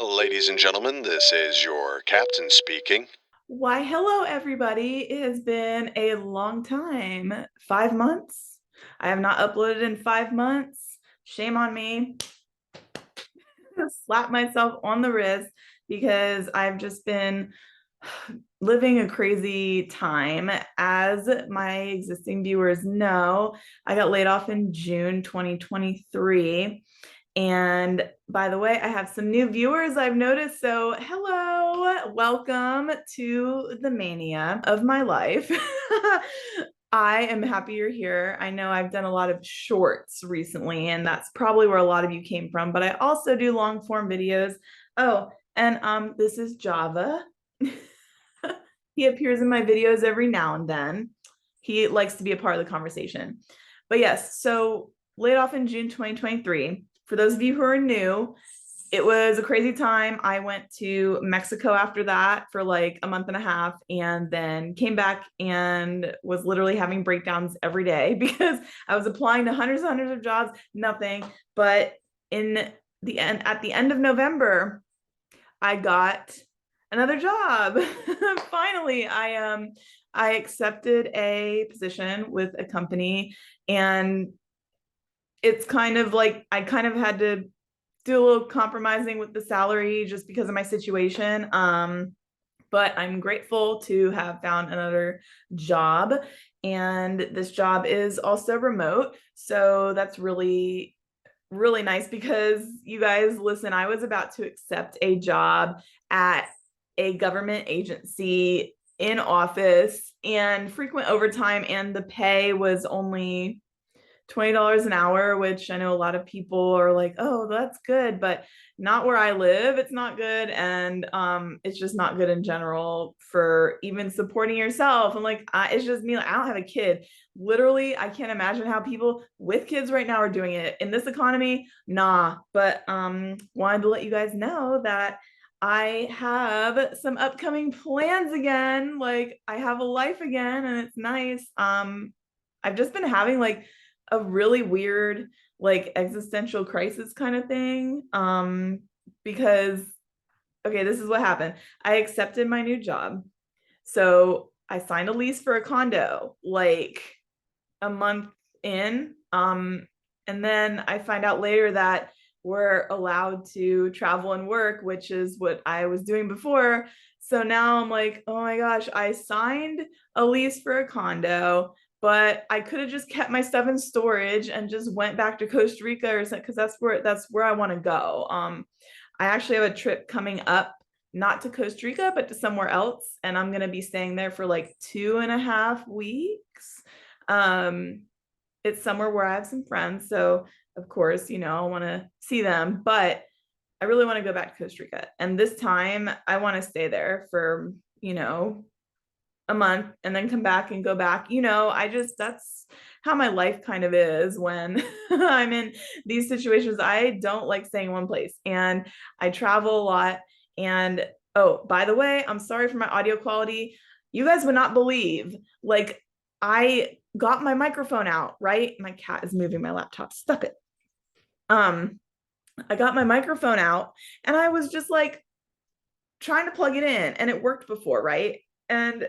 Ladies and gentlemen, this is your captain speaking. Why, hello, everybody. It has been a long time. 5 months. I have not uploaded in 5 months. Shame on me. Slap myself on the wrist because I've just been living a crazy time. As my existing viewers know, I got laid off in June 2023. And by the way, I have some new viewers I've noticed. So, hello, welcome to the mania of my life. I am happy you're here. I know I've done a lot of shorts recently, and that's probably where a lot of you came from, but I also do long form videos. Oh, and this is Java. He appears in my videos every now and then. He likes to be a part of the conversation. But yes, so laid off in June 2023. For those of you who are new, it was a crazy time. I went to Mexico after that for like a month and a half and then came back and was literally having breakdowns every day because I was applying to hundreds and hundreds of jobs, nothing. But in the end, at the end of November, I got another job. Finally, I accepted a position with a company, and it's kind of like I kind of had to do a little compromising with the salary just because of my situation. But I'm grateful to have found another job, and this job is also remote. So that's really nice because you guys, listen, I was about to accept a job at a government agency in office and frequent overtime, and the pay was only $20 an hour, which I know a lot of people are like, oh, that's good, but not where I live. It's not good. And it's just not good in general for even supporting yourself. And like, it's just me. Like, I don't have a kid. Literally, I can't imagine how people with kids right now are doing it in this economy. Nah, but wanted to let you guys know that I have some upcoming plans again. Like, I have a life again, and it's nice. I've just been having like a really weird like existential crisis kind of thing, because okay, this is what happened. I accepted my new job, so I signed a lease for a condo like a month in, and then I find out later that we're allowed to travel and work, which is what I was doing before. So now I'm like, oh my gosh, I signed a lease for a condo, but I could have just kept my stuff in storage and just went back to Costa Rica or something, because that's where I want to go. I actually have a trip coming up, not to Costa Rica, but to somewhere else, and I'm gonna be staying there for like 2.5 weeks. Um, it's somewhere where I have some friends, so of course, I want to see them, but I really want to go back to Costa Rica, and this time I want to stay there for a month and then come back and go back. I just that's how my life kind of is when I'm in these situations. I don't like staying in one place, and I travel a lot. And oh, by the way, I'm sorry for my audio quality. You guys would not believe, like, I got my microphone out, right? My cat is moving my laptop. Stop it. Um, I got my microphone out and I was just like trying to plug it in, and it worked before, right? And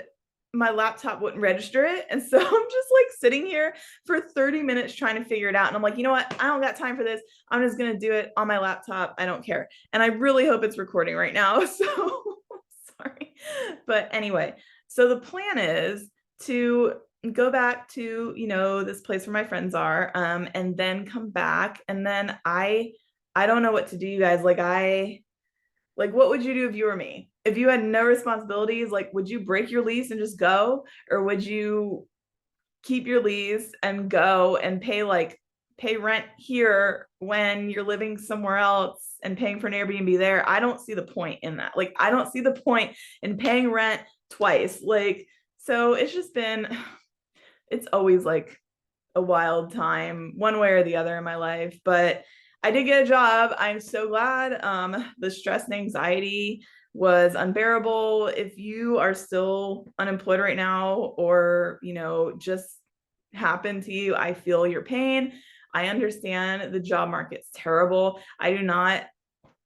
my laptop wouldn't register it. And so I'm just like sitting here for 30 minutes trying to figure it out. And I'm like, you know what? I don't got time for this. I'm just going to do it on my laptop. I don't care. And I really hope it's recording right now. So sorry. But anyway, so the plan is to go back to, this place where my friends are, and then come back. And then I don't know what to do, you guys. Like, what would you do if you were me? If you had no responsibilities, like, would you break your lease and just go? Or would you keep your lease and go and pay rent here when you're living somewhere else and paying for an Airbnb there? I don't see the point in that. Like, I don't see the point in paying rent twice. Like, so it's always like a wild time, one way or the other in my life. But I did get a job. I'm so glad. The stress and anxiety was unbearable. If you are still unemployed right now, or just happened to you, I feel your pain. I understand the job market's terrible. I do not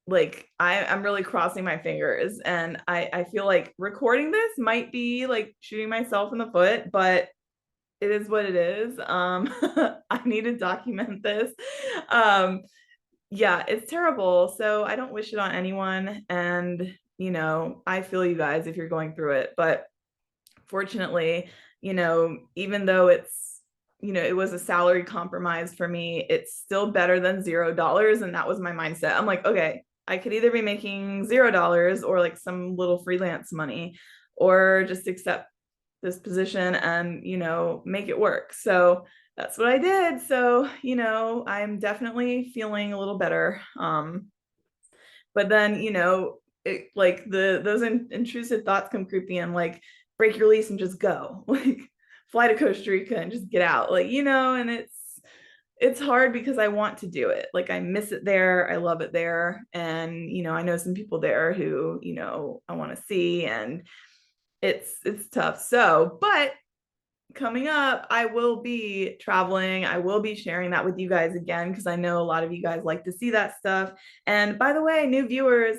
like I'm really crossing my fingers, and I feel like recording this might be like shooting myself in the foot, but it is what it is. I need to document this. Um, yeah, it's terrible. So I don't wish it on anyone. And, I feel you guys if you're going through it. But fortunately, even though it was a salary compromise for me, it's still better than $0. And that was my mindset. I'm like, okay, I could either be making $0 or like some little freelance money, or just accept this position and, make it work. So that's what I did. So, I'm definitely feeling a little better. But then, like those intrusive thoughts come creeping in, like break your lease and just go, like fly to Costa Rica and just get out, like, and it's hard because I want to do it. Like I miss it there. I love it there. And, I know some people there who, I want to see, and it's tough. So, but coming up, I will be traveling. I will be sharing that with you guys again because I know a lot of you guys like to see that stuff. And by the way, new viewers,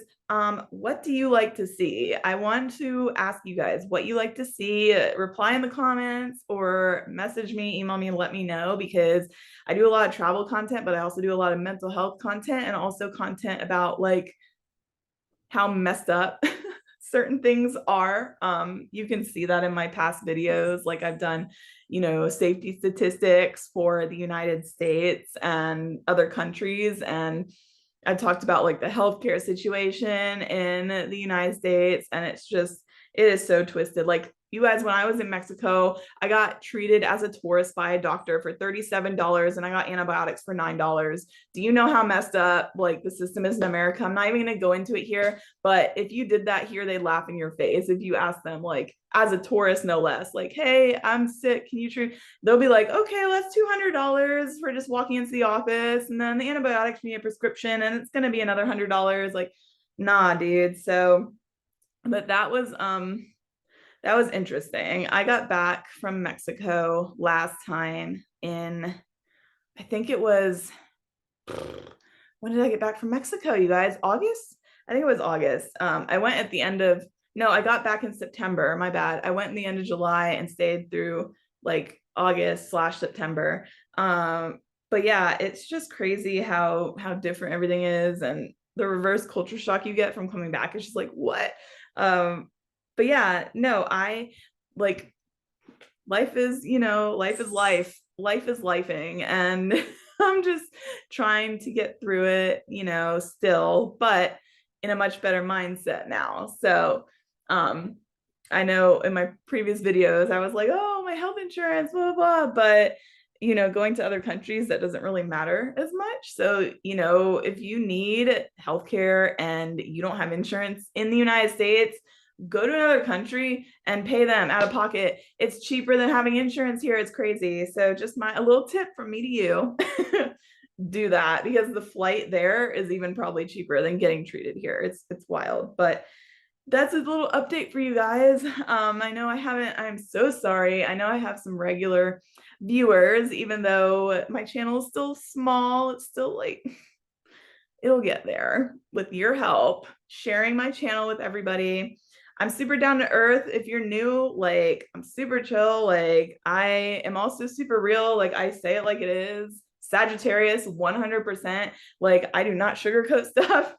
what do you like to see? I want to ask you guys what you like to see. Reply in the comments or message me, email me, and let me know, because I do a lot of travel content, but I also do a lot of mental health content and also content about like how messed up certain things are. You can see that in my past videos. Like I've done, safety statistics for the United States and other countries. And I've talked about like the healthcare situation in the United States. And it is so twisted. Like you guys, when I was in Mexico, I got treated as a tourist by a doctor for $37 and I got antibiotics for $9. Do you know how messed up like the system is in America? I'm not even going to go into it here, but if you did that here, they'd laugh in your face. If you ask them, like as a tourist, no less, like, hey, I'm sick, can you treat? They'll be like, okay, well, that's $200 for just walking into the office. And then the antibiotics need a prescription and it's going to be another $100. Like, nah, dude. So, but that was interesting. I got back from Mexico last time in, I think it was, when did I get back from Mexico, you guys? August? I think it was August. I went at the end of, no, I got back in September. My bad. I went in the end of July and stayed through like August/September. But yeah, it's just crazy how different everything is, and the reverse culture shock you get from coming back. It's just like, what? But yeah, no, I like life is life. Life is lifing. And I'm just trying to get through it, still, but in a much better mindset now. So, um, I know in my previous videos, I was like, oh, my health insurance, blah, blah, blah. But, going to other countries, that doesn't really matter as much. So, if you need healthcare and you don't have insurance in the United States, go to another country and pay them out of pocket. It's cheaper than having insurance here. It's crazy. So just a little tip from me to you. Do that, because the flight there is even probably cheaper than getting treated here. It's wild. But that's a little update for you guys. I know I'm so sorry. I know I have some regular viewers, even though my channel is still small. It's still like, it'll get there with your help, sharing my channel with everybody. I'm super down to earth. If you're new, like I'm super chill. Like I am also super real. Like I say it like it is. Sagittarius 100%. Like I do not sugarcoat stuff.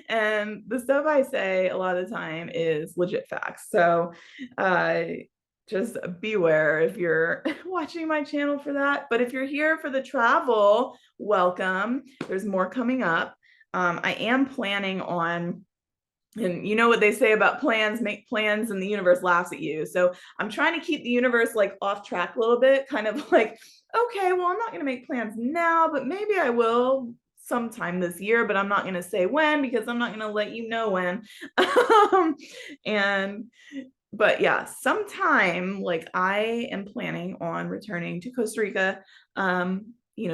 And the stuff I say a lot of the time is legit facts. So just beware if you're watching my channel for that. But if you're here for the travel, welcome. There's more coming up. I am planning on, and you know what they say about plans, make plans and the universe laughs at you. So I'm trying to keep the universe like off track a little bit, kind of like, okay, well, I'm not going to make plans now, but maybe I will sometime this year, but I'm not going to say when, because I'm not going to let you know when. And but yeah, sometime like I am planning on returning to Costa Rica,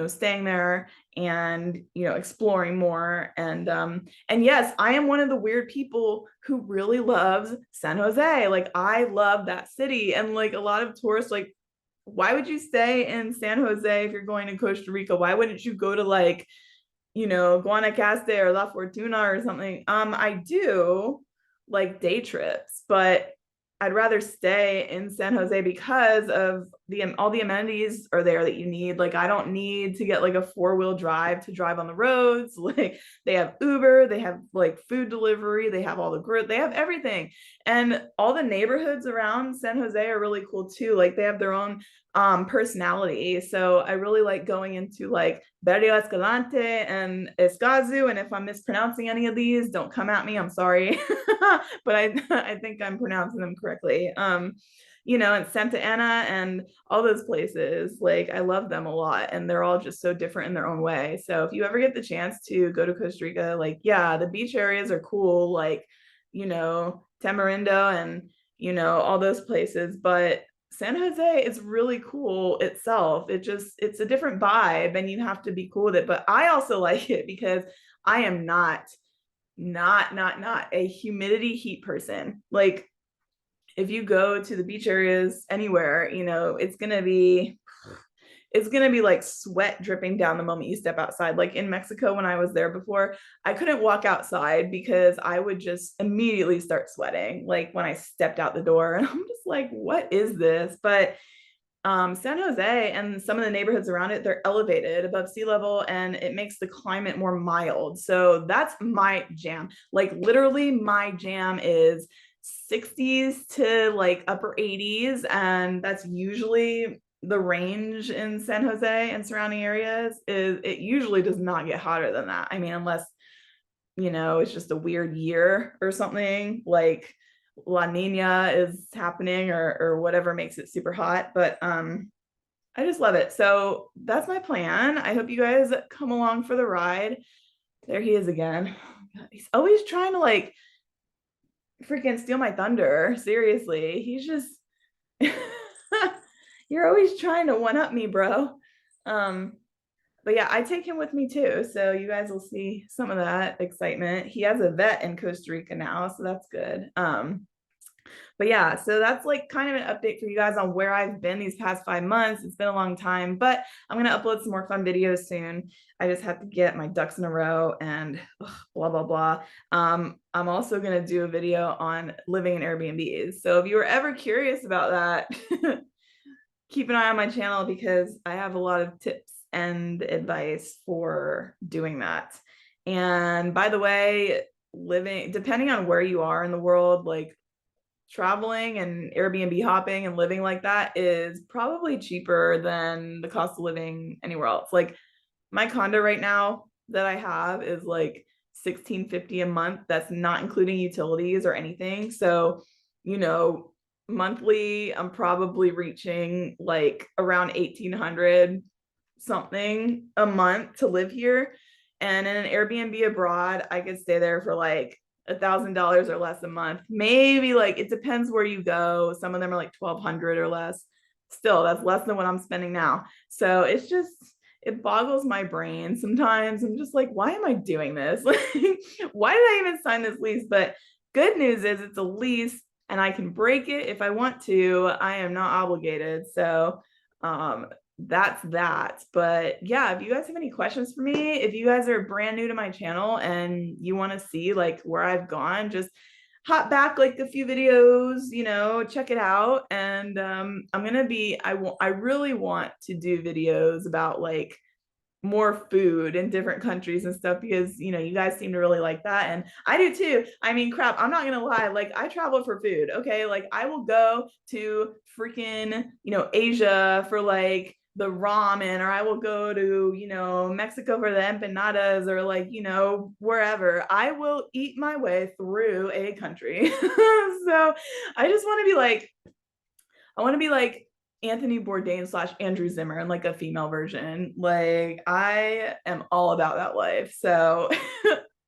staying there and exploring more. And yes, I am one of the weird people who really loves San Jose. Like I love that city. And like a lot of tourists, like, why would you stay in San Jose if you're going to Costa Rica? Why wouldn't you go to like Guanacaste or La Fortuna or something. I do like day trips, but I'd rather stay in San Jose because of the all the amenities are there that you need. Like I don't need to get like a four-wheel drive to drive on the roads. Like they have Uber, they have like food delivery, they have all the grid, they have everything. And all the neighborhoods around San Jose are really cool too. Like they have their own personality. So I really like going into like Barrio Escalante and Escazu. And if I'm mispronouncing any of these, don't come at me. I'm sorry. But I think I'm pronouncing them correctly. And Santa Ana and all those places, like I love them a lot. And they're all just so different in their own way. So if you ever get the chance to go to Costa Rica, like, yeah, the beach areas are cool, like, Tamarindo and, all those places. But San Jose is really cool itself. It's a different vibe and you have to be cool with it. But I also like it because I am not a humidity heat person. Like if you go to the beach areas anywhere, it's gonna be like sweat dripping down the moment you step outside. Like in Mexico, when I was there before, I couldn't walk outside because I would just immediately start sweating. Like when I stepped out the door, and I'm just like, what is this? But San Jose and some of the neighborhoods around it, they're elevated above sea level and it makes the climate more mild. So that's my jam. Like literally my jam is 60s to like upper 80s. And that's usually the range in San Jose and surrounding areas. Is it usually does not get hotter than that. I mean, unless it's just a weird year or something like La Nina is happening or whatever makes it super hot. But I just love it. So that's my plan. I hope you guys come along for the ride. There he is again. He's always trying to like freaking steal my thunder. Seriously. He's just you're always trying to one up me, bro. Um, but yeah, I take him with me too. So you guys will see some of that excitement. He has a vet in Costa Rica now, so that's good. But yeah, so that's like kind of an update for you guys on where I've been these past 5 months. It's been a long time, but I'm gonna upload some more fun videos soon. I just have to get my ducks in a row and blah blah blah. I'm also gonna do a video on living in Airbnbs. So if you were ever curious about that, keep an eye on my channel because I have a lot of tips and advice for doing that. And by the way, depending on where you are in the world, like traveling and Airbnb hopping and living like that is probably cheaper than the cost of living anywhere else. Like my condo right now that I have is like 1650 a month. That's not including utilities or anything. So, you know, monthly I'm probably reaching like around 1800 something a month to live here. And in an Airbnb abroad, I could stay there for like $1,000 or less a month. Maybe like it depends where you go. Some of them are like 1,200 or less. Still, that's less than what I'm spending now. So it boggles my brain sometimes. I'm just like, why am I doing this? Like, why did I even sign this lease? But good news is it's a lease and I can break it if I want to. I am not obligated. So um that's that. But yeah, if you guys have any questions for me, if you guys are brand new to my channel and you want to see like where I've gone, just hop back like a few videos, check it out. And I really want to do videos about like more food in different countries and stuff because you guys seem to really like that and I do too. I mean, crap, I'm not gonna lie, like I travel for food. Okay, like I will go to freaking Asia for like the ramen, or I will go to Mexico for the empanadas, or like wherever. I will eat my way through a country. So I just want to be like I want to be like Anthony Bourdain slash Andrew Zimmer and like a female version. Like I am all about that life. So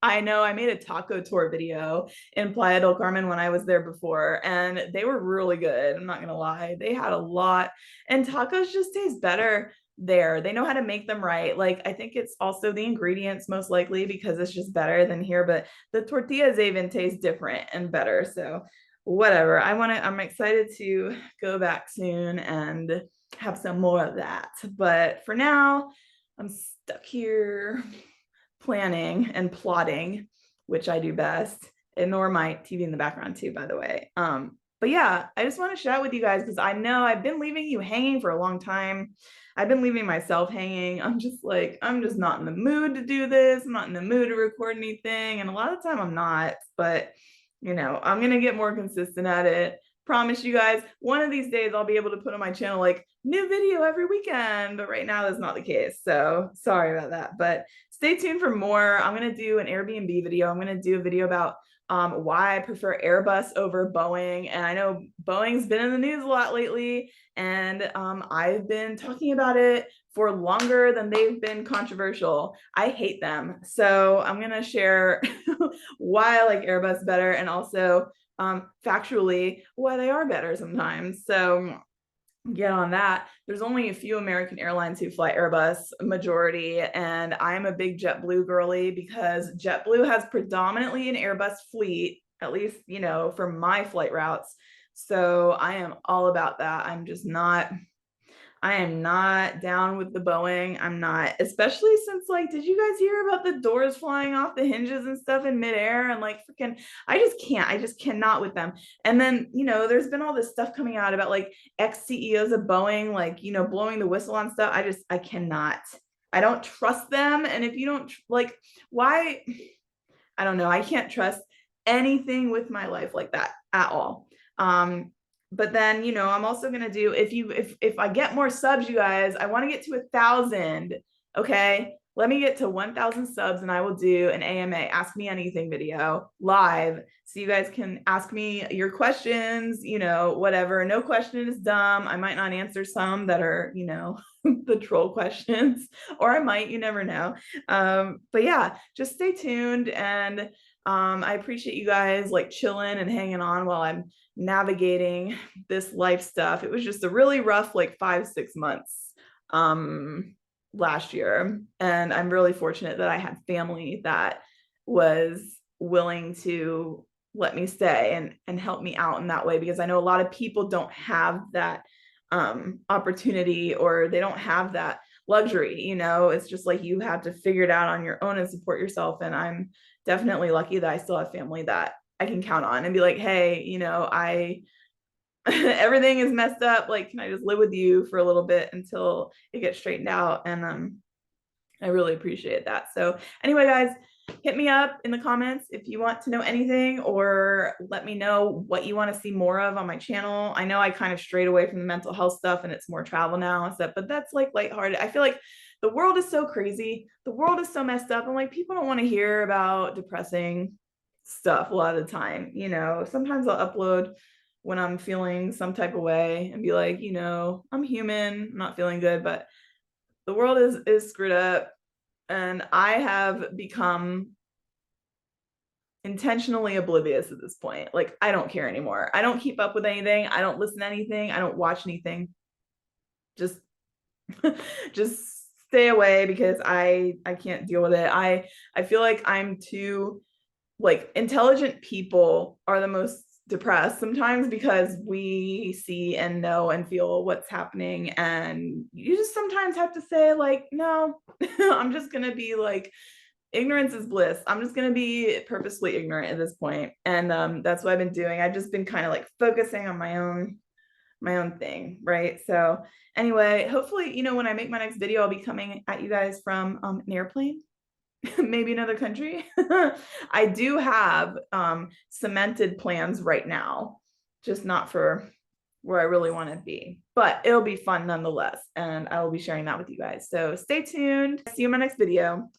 I know I made a taco tour video in Playa del Carmen when I was there before, and they were really good. I'm not gonna lie, they had a lot, and tacos just taste better there. They know how to make them right. Like I think it's also the ingredients most likely because it's just better than here, but the tortillas even taste different and better. So whatever. I'm excited to go back soon and have some more of that. But for now, I'm stuck here planning and plotting, which I do best. Ignore my TV in the background too, by the way. But yeah, I just want to chat with you guys because I know I've been leaving you hanging for a long time. I've been leaving myself hanging. I'm just like, I'm just not in the mood to do this. I'm not in the mood to record anything. And a lot of the time I'm not, but I'm gonna get more consistent at it. Promise you guys, one of these days I'll be able to put on my channel like new video every weekend, but right now that's not the case. So sorry about that. But stay tuned for more. I'm gonna do an Airbnb video. I'm gonna do a video about why I prefer Airbus over Boeing. And I know Boeing's been in the news a lot lately, and I've been talking about it for longer than they've been controversial. I hate them. So I'm going to share why I like Airbus better, and also factually why they are better sometimes. So get on that. There's only a few American airlines who fly Airbus, majority, and I'm a big JetBlue girly because JetBlue has predominantly an Airbus fleet, at least, for my flight routes. So I am all about that. I am not down with the Boeing. I'm not, especially since, like, did you guys hear about the doors flying off the hinges and stuff in midair? And like, freaking, I just cannot with them. And then, there's been all this stuff coming out about like ex CEOs of Boeing, like, blowing the whistle on stuff. I cannot. I don't trust them. And if you don't, like, why? I don't know. I can't trust anything with my life like that at all. But then, I'm also gonna do, if I get more subs, you guys, I want to get to 1,000. Okay, let me get to 1,000 subs and I will do an AMA, ask me anything video live, so you guys can ask me your questions, whatever. No question is dumb. I might not answer some that are, the troll questions, or I might, you never know. But yeah, just stay tuned. And I appreciate you guys like chilling and hanging on while I'm navigating this life stuff. It was just a really rough like 5-6 months last year, and I'm really fortunate that I had family that was willing to let me stay and help me out in that way, because I know a lot of people don't have that opportunity, or they don't have that luxury. It's just like you have to figure it out on your own and support yourself. And I'm definitely lucky that I still have family that I can count on and be like, hey, I everything is messed up. Like, can I just live with you for a little bit until it gets straightened out? And I really appreciate that. So anyway, guys, hit me up in the comments if you want to know anything, or let me know what you want to see more of on my channel. I know I kind of strayed away from the mental health stuff and it's more travel now and stuff, but that's like lighthearted. I feel like the world is so crazy. The world is so messed up. And like, people don't want to hear about depressing stuff a lot of the time. Sometimes I'll upload when I'm feeling some type of way and be like, I'm human, I'm not feeling good, but the world is screwed up, and I have become intentionally oblivious at this point. Like, I don't care anymore. I don't keep up with anything. I don't listen to anything. I don't watch anything. Just just stay away, because I can't deal with it. I feel like I'm too, like, intelligent people are the most depressed sometimes, because we see and know and feel what's happening, and you just sometimes have to say like, no, I'm just gonna be like, ignorance is bliss. I'm just gonna be purposely ignorant at this point. And that's what I've been doing. I've just been kind of like focusing on my own thing, right? So anyway, hopefully, when I make my next video, I'll be coming at you guys from an airplane, maybe another country. I do have cemented plans right now, just not for where I really want to be, but it'll be fun nonetheless. And I will be sharing that with you guys. So stay tuned. See you in my next video.